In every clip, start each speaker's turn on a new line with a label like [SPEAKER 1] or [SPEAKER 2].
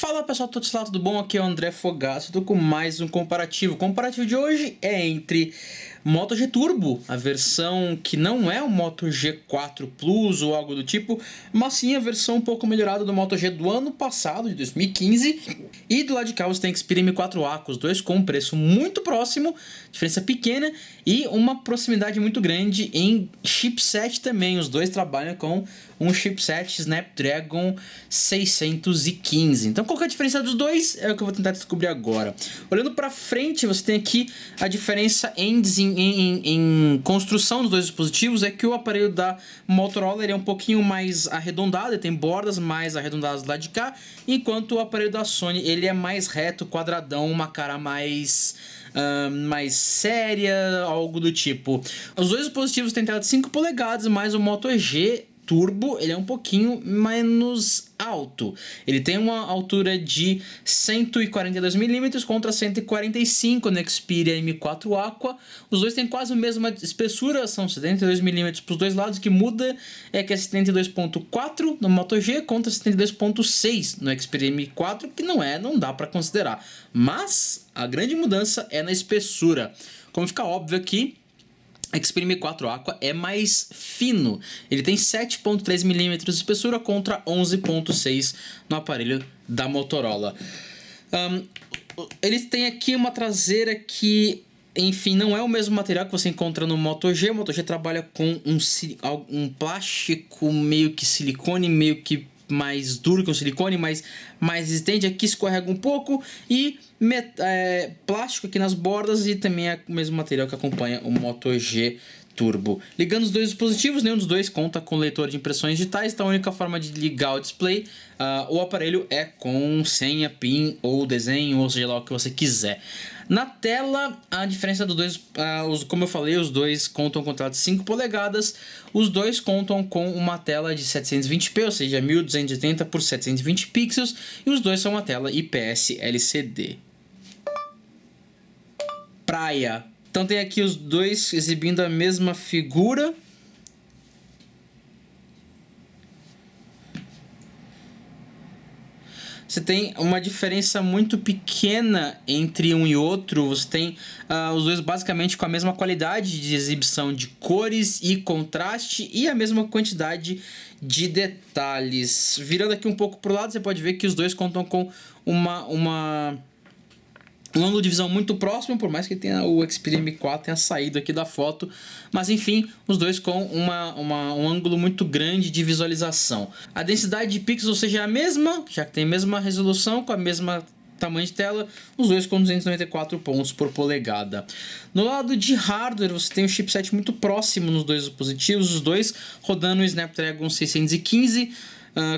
[SPEAKER 1] Fala pessoal, tudo bom? Aqui é o André Fogaço, estou com mais um comparativo. O comparativo de hoje é entre Moto G Turbo, a versão que não é o Moto G4 Plus ou algo do tipo, mas sim a versão um pouco melhorada do Moto G do ano passado, de 2015. E do lado de cá você tem Xperia M4A, com os dois com um preço muito próximo, diferença pequena e uma proximidade muito grande em chipset também. Os dois trabalham com um chipset Snapdragon 615. Então qual que é a diferença dos dois? É o que eu vou tentar descobrir agora. Olhando para frente, você tem aqui a diferença em construção dos dois dispositivos. É que o aparelho da Motorola ele é um pouquinho mais arredondado, ele tem bordas mais arredondadas do lado de cá, enquanto o aparelho da Sony ele é mais reto, quadradão, uma cara mais séria, algo do tipo. Os dois dispositivos têm tela de 5 polegadas, mas o Moto G Turbo ele é um pouquinho menos alto. Ele tem uma altura de 142mm contra 145 no Xperia M4 Aqua. Os dois têm quase a mesma espessura, são 72mm para os dois lados. O que muda é que é 72.4 no Moto G contra 72.6 no Xperia M4, que não dá para considerar. Mas a grande mudança é na espessura. Como fica óbvio aqui, Xperia M4 Aqua é mais fino, ele tem 7.3mm de espessura contra 11.6 no aparelho da Motorola. Ele tem aqui uma traseira que, enfim, não é o mesmo material que você encontra no Moto G. O Moto G trabalha com um plástico meio que silicone, meio que mais duro que o silicone, mais resistente. Aqui escorrega um pouco e plástico aqui nas bordas, e também é o mesmo material que acompanha o Moto G Turbo. Ligando os dois dispositivos, nenhum dos dois conta com leitor de impressões digitais, então a única forma de ligar o display, o aparelho é com senha, PIN ou desenho, ou seja lá o que você quiser. Na tela, a diferença dos dois, como eu falei, os dois contam com tela de 5 polegadas, os dois contam com uma tela de 720p, ou seja, 1280 por 720 pixels, e os dois são uma tela IPS LCD. Praia. Então tem aqui os dois exibindo a mesma figura. Você tem uma diferença muito pequena entre um e outro. Você tem os dois basicamente com a mesma qualidade de exibição de cores e contraste e a mesma quantidade de detalhes. Virando aqui um pouco para o lado, você pode ver que os dois contam com um ângulo de visão muito próximo, por mais que o Xperia M4 tenha saído aqui da foto. Mas enfim, os dois com um ângulo muito grande de visualização. A densidade de pixels, ou seja, é a mesma, já que tem a mesma resolução, com a mesma tamanho de tela, os dois com 294 pontos por polegada. No lado de hardware, você tem um chipset muito próximo nos dois dispositivos, os dois rodando o Snapdragon 615,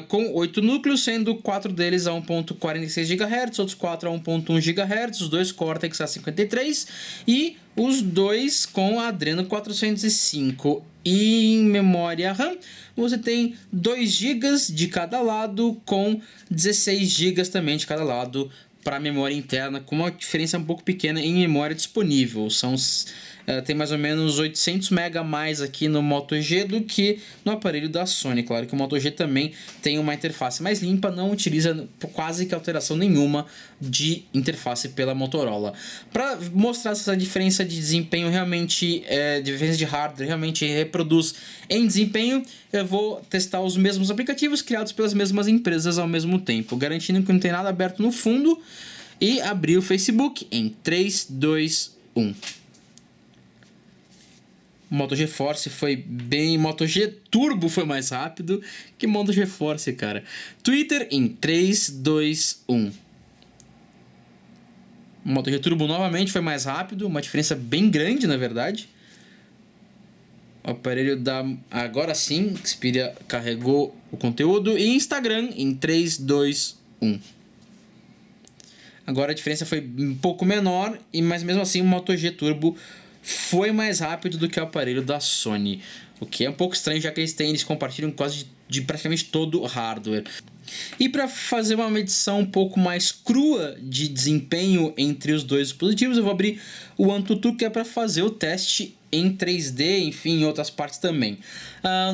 [SPEAKER 1] com 8 núcleos, sendo 4 deles a 1.46 GHz, outros 4 a 1.1 GHz, os dois Cortex A53 e os dois com a Adreno 405. E em memória RAM, você tem 2 GB de cada lado, com 16 GB também de cada lado para memória interna, com uma diferença um pouco pequena em memória disponível. Tem mais ou menos 800 MB a mais aqui no Moto G do que no aparelho da Sony. Claro que o Moto G também tem uma interface mais limpa, não utiliza quase que alteração nenhuma de interface pela Motorola. Para mostrar essa diferença de desempenho realmente, diferença de hardware realmente reproduz em desempenho, eu vou testar os mesmos aplicativos criados pelas mesmas empresas ao mesmo tempo, garantindo que não tem nada aberto no fundo, e abrir o Facebook em 3, 2, 1. Moto G Force foi bem... Moto G Turbo foi mais rápido que Moto G Force, cara. Twitter em 3, 2, 1. Moto G Turbo novamente foi mais rápido, uma diferença bem grande, na verdade. O aparelho da... Agora sim, Xperia carregou o conteúdo. E Instagram em 3, 2, 1. Agora a diferença foi um pouco menor, mas mesmo assim o Moto G Turbo foi mais rápido do que o aparelho da Sony, o que é um pouco estranho, já que eles compartilham quase de praticamente todo o hardware. E para fazer uma medição um pouco mais crua de desempenho entre os dois dispositivos, eu vou abrir o AnTuTu, que é para fazer o teste em 3D, enfim, em outras partes também.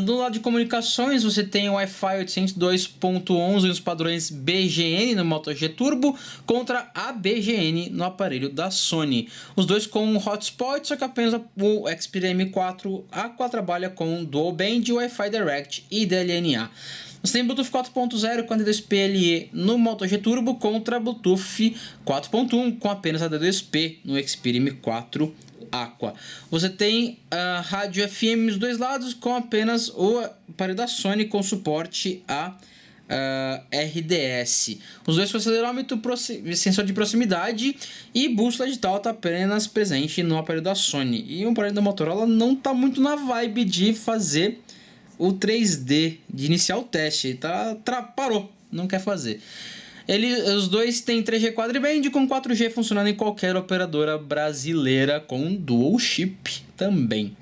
[SPEAKER 1] Do lado de comunicações, você tem o Wi-Fi 802.11 nos padrões BGN no Moto G Turbo contra a BGN no aparelho da Sony. Os dois com um hotspot, só que apenas o Xperia M4 A4 trabalha com Dual Band, Wi-Fi Direct e DLNA. Você tem Bluetooth 4.0 com AD2P LE no Moto G Turbo contra Bluetooth 4.1 com apenas AD2P no Xperia M4 Aqua. Você tem a rádio FM dos dois lados com apenas o aparelho da Sony com suporte a RDS. Os dois com acelerômetro, sensor de proximidade e bússola digital está apenas presente no aparelho da Sony. E o aparelho da Motorola não está muito na vibe de fazer o 3D, de iniciar o teste. Ele parou, não quer fazer. Os dois têm 3G quadriband com 4G funcionando em qualquer operadora brasileira com dual chip também.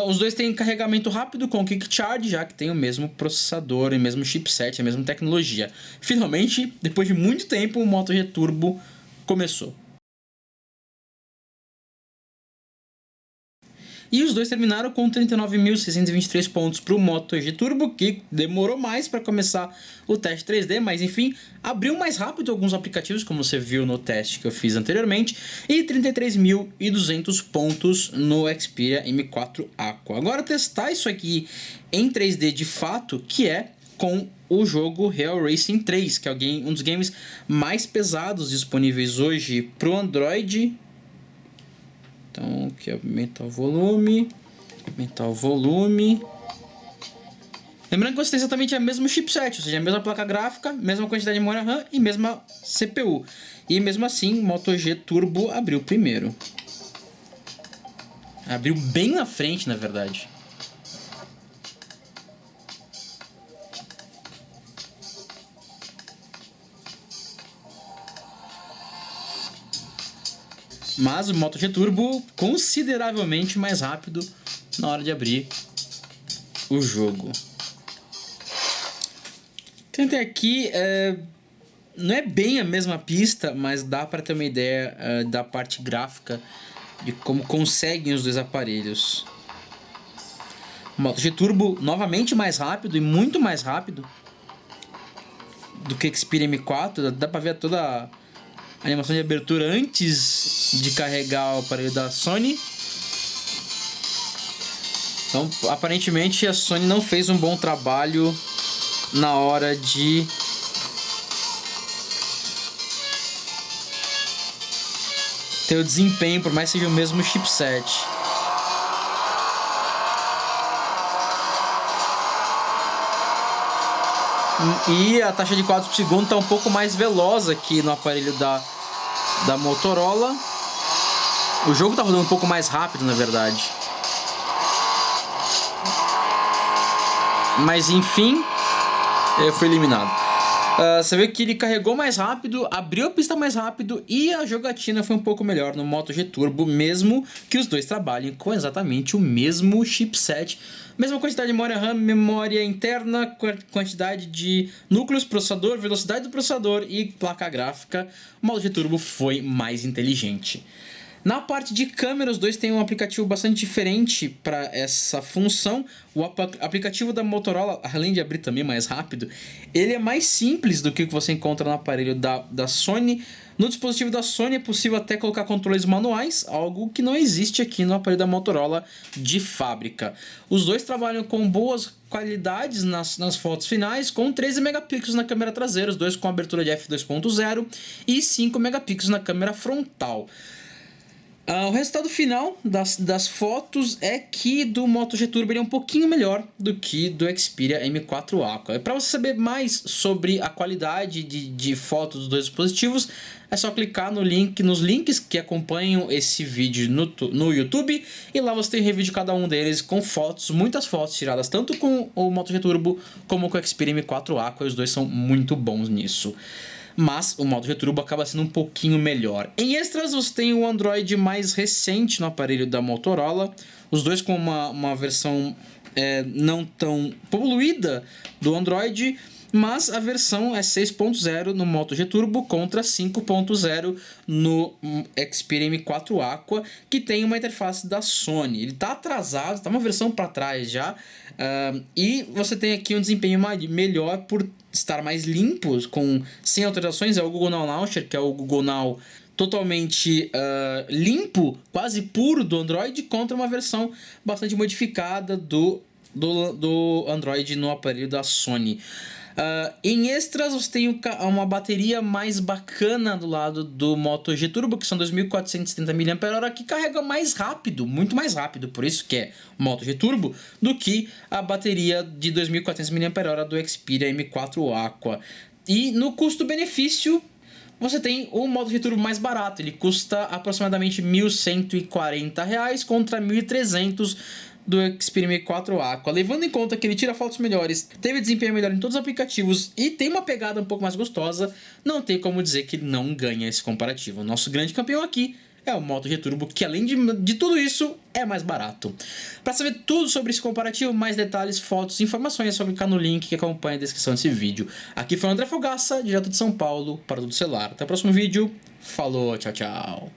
[SPEAKER 1] Os dois têm carregamento rápido com Quick Charge, já que tem o mesmo processador, o mesmo chipset, a mesma tecnologia. Finalmente, depois de muito tempo, o Moto G Turbo começou. E os dois terminaram com 39.623 pontos para o Moto G Turbo, que demorou mais para começar o teste 3D, mas enfim, abriu mais rápido alguns aplicativos, como você viu no teste que eu fiz anteriormente, e 33.200 pontos no Xperia M4 Aqua. Agora testar isso aqui em 3D de fato, que é com o jogo Real Racing 3, que é um dos games mais pesados disponíveis hoje para o Android. Então, aqui aumentar o volume. Lembrando que você tem exatamente o mesmo chipset, ou seja, a mesma placa gráfica, mesma quantidade de memória RAM e mesma CPU. E mesmo assim, Moto G Turbo abriu primeiro. Abriu bem na frente, na verdade. Mas o Moto G Turbo consideravelmente mais rápido na hora de abrir o jogo. Tentei aqui, não é bem a mesma pista, mas dá para ter uma ideia da parte gráfica de como conseguem os dois aparelhos. O Moto G Turbo novamente mais rápido e muito mais rápido do que o Xperia M4. Dá para ver toda a animação de abertura antes de carregar o aparelho da Sony. Então, aparentemente, a Sony não fez um bom trabalho na hora de ter o desempenho, por mais que seja o mesmo chipset. E a taxa de quadros por segundo está um pouco mais veloz aqui no aparelho da Motorola. O jogo está rodando um pouco mais rápido, na verdade. Mas enfim, eu fui eliminado. Você vê que ele carregou mais rápido, abriu a pista mais rápido e a jogatina foi um pouco melhor no Moto G Turbo, mesmo que os dois trabalhem com exatamente o mesmo chipset. Mesma quantidade de memória RAM, memória interna, quantidade de núcleos, processador, velocidade do processador e placa gráfica. O Moto G Turbo foi mais inteligente. Na parte de câmera, os dois têm um aplicativo bastante diferente para essa função. O aplicativo da Motorola, além de abrir também mais rápido, ele é mais simples do que o que você encontra no aparelho da Sony. No dispositivo da Sony é possível até colocar controles manuais, algo que não existe aqui no aparelho da Motorola de fábrica. Os dois trabalham com boas qualidades nas fotos finais, com 13 megapixels na câmera traseira, os dois com abertura de f2.0 e 5 megapixels na câmera frontal. O resultado final das fotos é que do Moto G Turbo ele é um pouquinho melhor do que do Xperia M4 Aqua. Para você saber mais sobre a qualidade de fotos dos dois dispositivos, é só clicar nos links que acompanham esse vídeo no YouTube, e lá você tem review de cada um deles com fotos, muitas fotos tiradas tanto com o Moto G Turbo como com o Xperia M4 Aqua, e os dois são muito bons nisso. Mas o Moto G Turbo acaba sendo um pouquinho melhor. Em extras, você tem o Android mais recente no aparelho da Motorola, os dois com uma versão não tão poluída do Android. mas a versão é 6.0 no Moto G Turbo contra 5.0 no Xperia M4 Aqua, que tem uma interface da Sony. Ele está atrasado, está uma versão para trás já, e você tem aqui um desempenho melhor por estar mais limpo, sem alterações. É o Google Now Launcher, que é o Google Now totalmente limpo, quase puro do Android, contra uma versão bastante modificada do Android no aparelho da Sony. Em extras, você tem uma bateria mais bacana do lado do Moto G Turbo, que são 2.470 mAh, que carrega mais rápido, muito mais rápido, por isso que é Moto G Turbo, do que a bateria de 2.400 mAh do Xperia M4 Aqua. E no custo-benefício, você tem o Moto G Turbo mais barato, ele custa aproximadamente R$ 1.140 contra R$ 1.300 do Xperia M4 Aqua, levando em conta que ele tira fotos melhores, teve desempenho melhor em todos os aplicativos e tem uma pegada um pouco mais gostosa, não tem como dizer que ele não ganha esse comparativo. O nosso grande campeão aqui é o Moto G Turbo, que além de tudo isso, é mais barato. Para saber tudo sobre esse comparativo, mais detalhes, fotos e informações, é só clicar no link que acompanha a descrição desse vídeo. Aqui foi o André Fogaça, direto de São Paulo, para todo celular. Até o próximo vídeo. Falou, tchau, tchau.